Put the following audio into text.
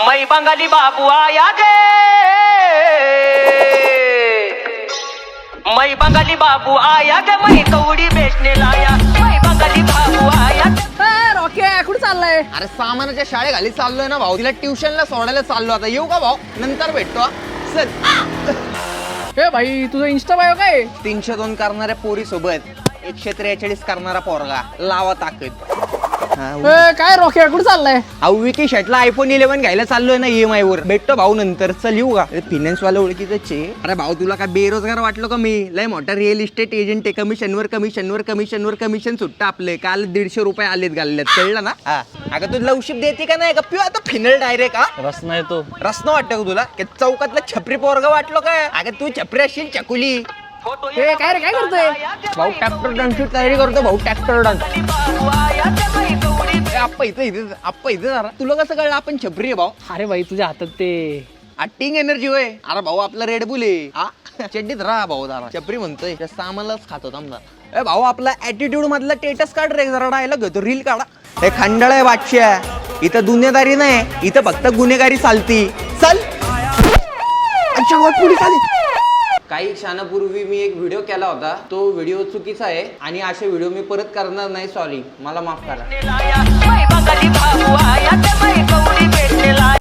मै बंगाली बाबू आया गे, मै बंगाली बाबू आया गे, मै कवडी बेचने लाया, मै बंगाली बाबू आया गे. रॉकी कुठे चाललाय? अरे सामानाच्या शाळे घाली चाललोय ना भाऊ, तिला ट्युशनला सोडायला चाललो. आता येऊ का भाऊ? नंतर भेटतो हा. चल. ए भाई तुझं इंस्टा बायो काय? 302 करणाऱ्या पोरी सोबत 143 करणारा पोरगा, लावा ताकद. काय रॉकी कुठे चाललाय? विकी शर्टला आयफोन 11 घ्यायला चाललोय ना EMI वर. भेटतो भाऊ नंतर. चल येऊ का? फिनान्स वाला ओळखीच. अरे भाऊ तुला काय बेरोजगार वाटलो का मी? लय मोठा रिअल इस्टेट एजंट आहे. कमिशनवर कमिशनवर कमिशनवर कमिशन सुट्टा आपले. काल 150 रुपये आलेत घालण्यात, कळलं ना? हा अगं तू लवशिप देते का नाही का? पिऊ आता फिनल डायरेक्ट. हा रसना येतो. रसना वाटतं का तुला? चौकातला छपरी पोरगा वाटलो काय? अगं तू छपरी असशील चकुली. ए काय रे काय करतोय? भाऊ ट्रॅक्टर डान्सची तयारी करतो भाऊ. Tractor dance. बाबू आया गे, मै कवडी आप्पा इथं जरा. तुला कसं कळलं आपण छपरी आहे भाऊ? अरे भाई तुझ्या हातात ते टिंग एनर्जी होय. अरे भाऊ आपला रेड बुल आहे. हा चड्डीत राहा भाऊ जरा. छपरी म्हणतोय जास्त आम्हालाच खातो आमदार. ए भाऊ आपला ऍटिट्यूड मधला स्टेटस काढ रे जरा. डायलॉग घेतो, रील काढा. हे खंडाळ आहे बादशा. इथं दुनियादारी नाही, इथं फक्त गुन्हेगारी चालती. चल. पोलीस आली. काही क्षणापूर्वी मी एक व्हिडिओ केला होता. तो व्हिडिओ चुकीचा आहे आणि असे व्हिडिओ मी परत करणार नाही. सॉरी, मला माफ करा. लाया, मै बंगाली बाबू आया गे, मै कवडी बेचने लाया.